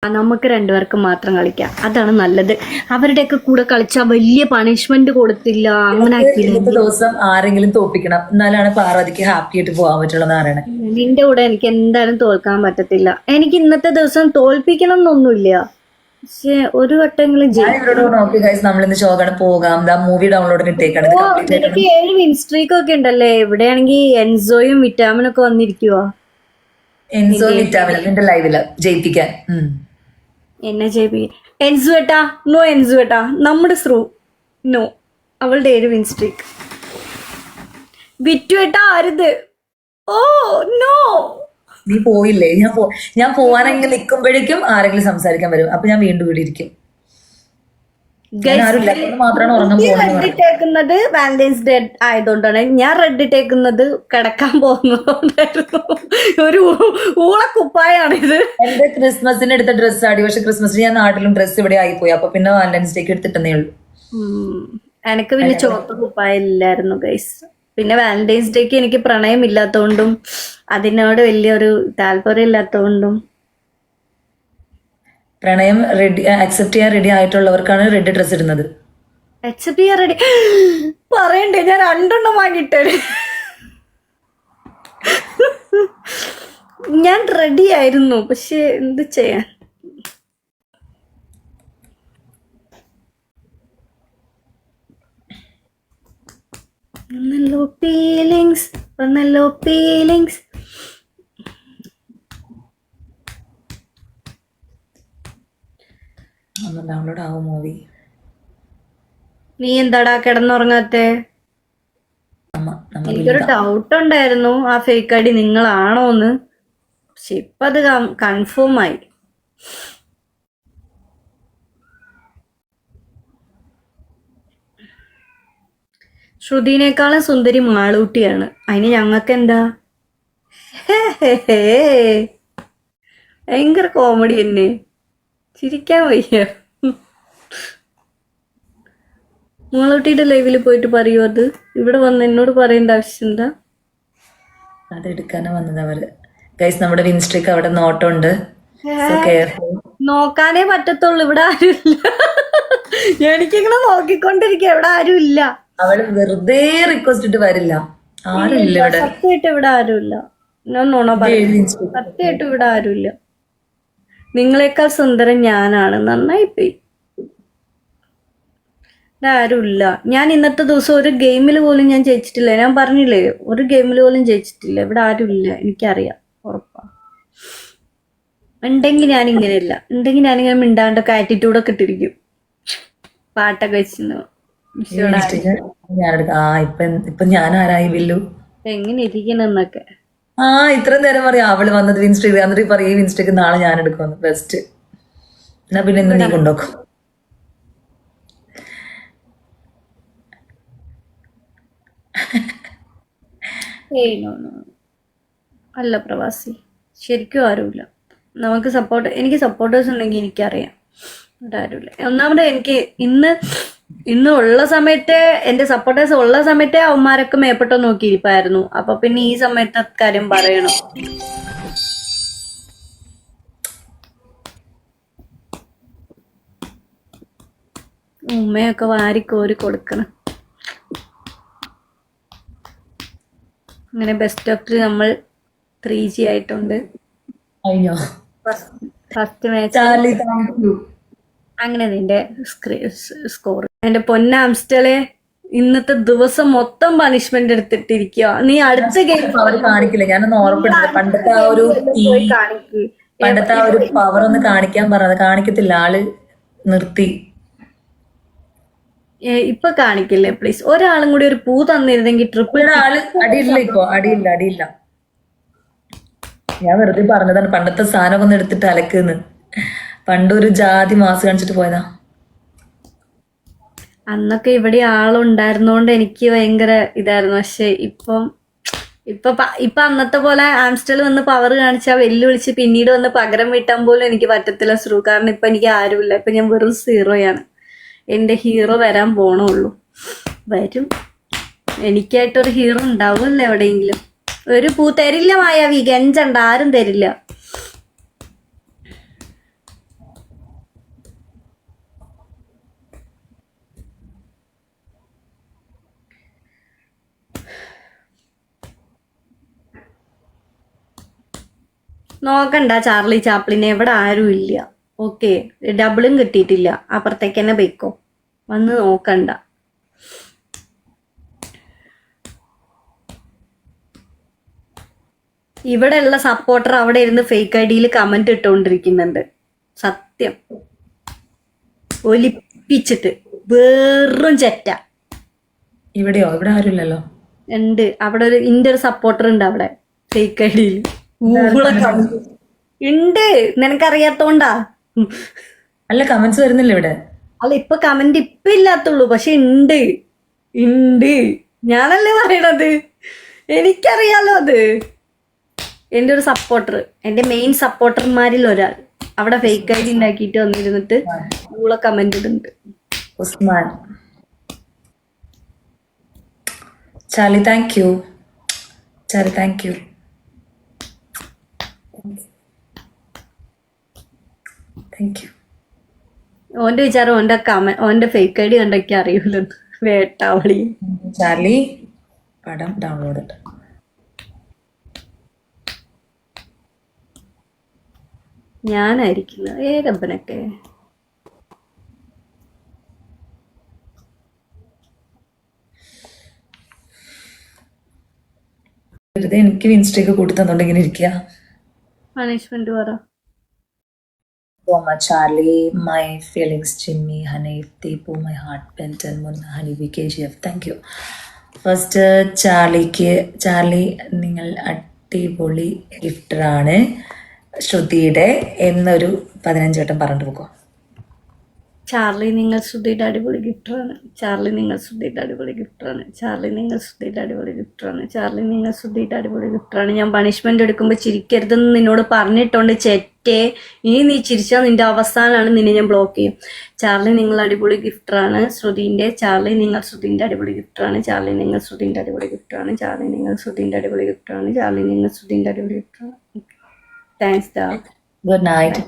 നമുക്ക് രണ്ടുപേർക്കും മാത്രം കളിക്കാം, അതാണ് നല്ലത്. അവരുടെയൊക്കെ കൂടെ കളിച്ചാൽ വലിയ പണിഷ്മെന്റ് കൊടുത്തില്ല, അങ്ങനെ ഇന്നത്തെ ദിവസം ആരെങ്കിലും തോപ്പിക്കണം, എന്നാലാണ് പാർവതിക്ക് ഹാപ്പി ആയിട്ട് പോകാൻ പറ്റുള്ളൂ പറയണേ. നിന്റെ കൂടെ എനിക്ക് എന്തായാലും തോൽക്കാൻ പറ്റത്തില്ല. എനിക്ക് ഇന്നത്തെ ദിവസം തോൽപ്പിക്കണം എന്നൊന്നുമില്ല, പക്ഷെ ഒരു വട്ടെങ്കിലും ഞാൻ ഇവരോട് നോക്കി ഗൈസ്, നമ്മളിന്ന് ഷോക്കാണ് പോകാം, മൂവി ഡൗൺലോഡിന് ഇട്ടേക്കാണ്. എനിക്ക് 7 വിൻ സ്ട്രീക്ക് ഒക്കെ ഉണ്ടല്ലേ. ഇവിടെയാണെങ്കിൽ എൻസോയും വിറ്റാമിനും ഒക്കെ വന്നിരിക്കുവാ. എൻസോ വിറ്റാമിൻ നിന്റെ ലൈവില് ജയിപ്പിക്കാൻ. എന്നെ ജയിപ്പിക്കാൻ എൻസു ഏട്ടാ, നോ എൻസു ഏട്ടാ, നമ്മുടെ സ്രൂ നോ, അവളുടെ 7 വിൻ സ്ട്രീക്ക്. വിറ്റു ഏട്ടാ അരുത്, ഓ നോ. നീ പോയില്ലേ? ഞാൻ പോവാനെങ്കിൽ നിൽക്കുമ്പോഴേക്കും ആരെങ്കിലും സംസാരിക്കാൻ വരും, അപ്പൊ ഞാൻ വീണ്ടും ഇവിടെ ഇരിക്കും. മാത്രമാണ് ഉറങ്ങാൻ പോകുന്നത്. റെഡ് ഇട്ടേക്കുന്നത് വാലന്റൈൻസ് ഡേ ആയതുകൊണ്ടാണ്. ഞാൻ റെഡ് ഇട്ടേക്കുന്നത് കിടക്കാൻ പോകുന്നതുകൊണ്ടായിരുന്നു. ഒരു ഊളക്കുപ്പായാണിത്. എന്റെ ക്രിസ്മസിന് എടുത്ത ഡ്രസ്സ് ആടി, പക്ഷെ ക്രിസ്മസിന് ഞാൻ നാട്ടിലും ഡ്രസ്സ് ഇവിടെ ആയിപ്പോയി, അപ്പൊ പിന്നെ വാലന്റൈൻസ് ഡേക്ക് എടുത്തിട്ടേ ഉള്ളൂ. എനിക്ക് പിന്നെ ചുവപ്പ് കുപ്പായില്ലായിരുന്നു ഗൈസ്. പിന്നെ വാലന്റൈൻസ് ഡേക്ക് എനിക്ക് പ്രണയം ഇല്ലാത്തതുകൊണ്ടും അതിനോട് വലിയൊരു താല്പര്യം ഇല്ലാത്തതുകൊണ്ടും. പ്രണയം റെഡി അക്സെപ്റ്റ് ചെയ്യാൻ റെഡി ആയിട്ടുള്ളവർക്കാണ് റെഡ് ഡ്രസ് ഇടുന്നത്. അക്സെപ്റ്റ് ചെയ്യാൻ റെഡി പറയണ്ടേ? ഞാൻ 2 വാങ്ങിട്ടേ. ഞാൻ റെഡി ആയിരുന്നു, പക്ഷെ എന്ത് ചെയ്യാൻ. വന്നല്ലോ ഫീലിങ്സ്, വന്നല്ലോ ഫീലിങ്സ്. ഡൗൺലോഡ് ആവും മൂവി. നീ എന്താടാ കിടന്നുറങ്ങാത്തെ? എനിക്കൊരു ഡൗട്ട് ഉണ്ടായിരുന്നു ആ ഫേക്ക് ഐഡി നിങ്ങളാണോന്ന്, പക്ഷെ ഇപ്പൊ അത് കൺഫേം ആയി. ശ്രുതിനേക്കാളും സുന്ദരി മാളൂട്ടിയാണ്, അതിന് ഞങ്ങൾക്ക് എന്താ? ഭയങ്കര കോമഡി തന്നെ, ചിരിക്കാൻ വയ്യ. മാളൂട്ടിയുടെ ലൈവിൽ പോയിട്ട് പറയൂ അത്, ഇവിടെ വന്ന് എന്നോട് പറയേണ്ട ആവശ്യം എന്താ? അത് എടുക്കാനും വന്നത് അവര്. ഗൈസ് നമ്മുടെ വിൻസ്ട്രിക്ക് അവിടെ നോട്ടുണ്ട്, നോക്കാനേ പറ്റത്തുള്ളൂ, ഇവിടെ ആരുമില്ല. എനിക്കിങ്ങനെ നോക്കിക്കൊണ്ടിരിക്കുക, ഇവിടെ ആരുമില്ല. അവള് വെറുതെ റിക്വസ്റ്റ് ഇട്ട് വരില്ല, ആരുമില്ല ഇവിടെ. സത്യമായിട്ട് ഇവിടെ ആരുമില്ല, ഞാൻ നോണ പറയും, സത്യമായിട്ട് ഇവിടെ ആരുമില്ല. നിങ്ങളെക്കാൾ സുന്ദരൻ ഞാനാണ്, നന്നായിപ്പോയി. ഇവിടെ ആരുമില്ല. ഞാൻ ഇന്നത്തെ ദിവസം ഒരു ഗെയിമിൽ പോലും ഞാൻ ജയിച്ചിട്ടില്ല, ഞാൻ പറഞ്ഞില്ലേ, ഒരു ഗെയിമിൽ പോലും ജയിച്ചിട്ടില്ല. ഇവിടെ ആരുമില്ല, എനിക്കറിയാം, ഉറപ്പാ. ഉണ്ടെങ്കിൽ ഞാനിങ്ങനെയല്ല, ഉണ്ടെങ്കിൽ ഞാനിങ്ങനെ മിണ്ടാണ്ടൊക്കെ ആറ്റിറ്റ്യൂഡൊക്കെ ഇട്ടിരിക്കും, പാട്ടൊക്കെ വെച്ചിരുന്നു. ഇപ്പൊ ഞാൻ ആരായി വില്ലു, എങ്ങനെ ഇരിക്കണെന്നൊക്കെ. ഇത്ര നേരം പറയാം അവള് വന്നത് വിൻസ്ട്രിക്ക്, എന്നിട്ട് പറയും വിൻസ്ട്രിക്ക് നാളെ ഞാൻ എടുക്കുമെന്ന്. ബെസ്റ്റ്. എന്നാ പിന്നെ ഇന്ന് നീ കൊണ്ടുപോക്കും. അല്ല പ്രവാസി, ശരിക്കും ആരുമില്ല. നമുക്ക് എനിക്ക് സപ്പോർട്ടേഴ്സ് ഉണ്ടെങ്കിൽ എനിക്കറിയാം, ഇവിടെ ആരുമില്ല. ഒന്നാമത് എനിക്ക് ഇന്ന് ഉള്ള സമയത്ത് എന്റെ സപ്പോർട്ടേഴ്സ് ഉള്ള സമയത്തെ അവന്മാരൊക്കെ മേപ്പെട്ടോ നോക്കിയിരിപ്പായിരുന്നു. അപ്പൊ പിന്നെ ഈ സമയത്ത് കാര്യം പറയണം. ഉമ്മയൊക്കെ വാരിക്കോരി കൊടുക്കണം. അങ്ങനെ ബെസ്റ്റ് ഓഫ് 3 നമ്മൾ 3G ആയിട്ടുണ്ട്. ഫസ്റ്റ് മാച്ച് അങ്ങനെ നിന്റെ സ്കോർ. എന്റെ പൊന്നാംസ്റ്റലെ, ഇന്നത്തെ ദിവസം മൊത്തം പണിഷ്മെന്റ് എടുത്തിട്ടിരിക്കുക. നീ അടുത്ത ഗെയിം അവർ കാണിക്കില്ല, ഞാനൊന്ന് ഓർമ്മപ്പെടുത്തില്ല. പണ്ടത്തെ ആ ഒരു പവർ ഒന്ന് കാണിക്കാൻ പറഞ്ഞത് കാണിക്കത്തില്ല, ആള് നിർത്തി. ഇപ്പൊ കാണിക്കില്ലേ പ്ലീസ്? ഒരാളും കൂടി ഒരു പൂ തന്നിരുന്നെങ്കിൽ ട്രിപ്പിൾ. ആള് അടിയില്ല, ഇപ്പൊ അടിയില്ല. ഞാൻ വെറുതെ പറഞ്ഞതാണ്, പണ്ടത്തെ സാധനം ഒന്ന് എടുത്തിട്ട് അലക്കുന്ന്. പണ്ടൊരു ജാതി മാസ് കാണിച്ചിട്ട് പോയതാ. അന്നൊക്കെ ഇവിടെ ആളുണ്ടായിരുന്നോണ്ട് എനിക്ക് ഭയങ്കര ഇതായിരുന്നു. പക്ഷെ ഇപ്പൊ അന്നത്തെ പോലെ ആംസ്റ്റൽ വന്ന് പവർ കാണിച്ചാൽ വെല്ലുവിളിച്ച് പിന്നീട് വന്ന് പകരം വീട്ടാൻ പോലും എനിക്ക് പറ്റത്തില്ല ശ്രു. കാരണം ഇപ്പൊ എനിക്ക് ആരുമില്ല, ഇപ്പൊ ഞാൻ വെറും 0യാണ്. എന്റെ ഹീറോ വരാൻ പോണുള്ളൂ, വരും. എനിക്കായിട്ടൊരു ഹീറോ ഉണ്ടാവുമല്ലോ എവിടെയെങ്കിലും. ഒരു പൂ തരില്ല മായാവി, ഗഞ്ചണ്ട, ആരും തരില്ല. നോക്കണ്ട ചാർലി ചാപ്ലിനെ, ഇവിടെ ആരും ഇല്ല. ഓക്കെ, ഡബിളും കിട്ടിയിട്ടില്ല. അപ്പുറത്തേക്ക് തന്നെ പോയിക്കോ, വന്ന് നോക്കണ്ട. ഇവിടെ ഉള്ള സപ്പോർട്ടർ അവിടെ ഇരുന്ന് ഫേക്ക് ഐ ഡിയിൽ കമന്റ് ഇട്ടുകൊണ്ടിരിക്കുന്നുണ്ട്. സത്യം ഒലിപ്പിച്ചിട്ട് വെറും ചെറ്റ. ഇവിടെയോ? ഇവിടെ ആരുമില്ലല്ലോ. ഉണ്ട് അവിടെ ഒരു ഇന്റെ ഒരു സപ്പോർട്ടർ ഉണ്ട് അവിടെ ഫേക്ക് ഐ ഡിയിൽ ഉണ്ട്. നിനക്കറിയാത്തോണ്ടാ. അല്ല, കമന്റ്സ് വരുന്നില്ല ഇവിടെ. അല്ല ഇപ്പൊ കമന്റ് ഇപ്പൊ ഇല്ലാത്തുള്ളൂ, പക്ഷെ ഉണ്ട് ഉണ്ട്. ഞാനല്ലേ പറയണത്, എനിക്കറിയാലോ അത്. എന്റെ ഒരു സപ്പോർട്ടർ, എന്റെ മെയിൻ സപ്പോർട്ടർമാരിൽ ഒരാൾ അവിടെ ഫേക്ക് ഐ ഡി ഉണ്ടാക്കിയിട്ട് വന്നിരുന്നിട്ട് ഊള കമന്റ് ഇടുന്നുണ്ട്. Usman Charlie, thank you. Charlie, thank you. Thank you. ഓന്റെ വിചാരം ഓന്റെ ഫേക്ക് ഐ ഡി കണ്ടൊക്കെ അറിയൂലെന്ന്. വേട്ടാവളി. ചാർലി, പടം ഡൗൺലോഡ്. ഞാനായിരിക്കുന്നത് ഏതപ്പനൊക്കെ. വെറുതെ എനിക്ക് വിൻസ്റ്റേക്ക് കൂട്ടി തന്നോണ്ട് ഇങ്ങനെ ഇരിക്കുക. പണിഷ്മെന്റ് പറ. Charlie, my feelings, Jimmy, Hanif, Deepu, my heart, Benton, Munna, Honey, KGF. Thank you. First Charlie നിങ്ങൾ അടിപൊളി ഗിഫ്റ്ററാണ് ശ്രുതിയുടെ എന്നൊരു 15 വട്ടം പറഞ്ഞിട്ട് പോക്കോ. ചാർലി നിങ്ങൾ ശ്രുതിയുടെ അടിപൊളി ഗിഫ്റ്ററാണ്. ചാർലി നിങ്ങൾ ശ്രുതിയുടെ അടിപൊളി ഗിഫ്റ്ററാണ്. ചാർലി നിങ്ങൾ ശ്രുതിയുടെ അടിപൊളി ഗിഫ്റ്ററാണ്. ചാർലി നിങ്ങൾ ശ്രുതിയുടെ അടിപൊളി ഗിഫ്റ്ററാണ്. ഞാൻ പണിഷ്മെന്റ് എടുക്കുമ്പോൾ ചിരിക്കരുതെന്ന് നിന്നോട് പറഞ്ഞിട്ടുണ്ട് ചെറ്റേ. ഇനി നീ ചിരിച്ചാൽ നിന്റെ അവസാനമാണ്, നിന്നെ ഞാൻ ബ്ലോക്ക് ചെയ്യും. ചാർലി നിങ്ങൾ അടിപൊളി ഗിഫ്റ്ററാണ് ശ്രുതിന്റെ. ചാർലി നിങ്ങൾ ശ്രുതിന്റെ അടിപൊളി ഗിഫ്റ്ററാണ്. ചാർലി നിങ്ങൾ ശ്രുതിന്റെ അടിപൊളി ഗിഫ്റ്ററാണ്. ചാർലി നിങ്ങൾ ശ്രുതിന്റെ അടിപൊളി ഗിഫ്റ്ററാണ്. ചാർലി നിങ്ങൾ ശ്രുതിന്റെ അടിപൊളി ഗിഫ്റ്ററാണ്. താങ്ക്സ് ഡാ. Good night.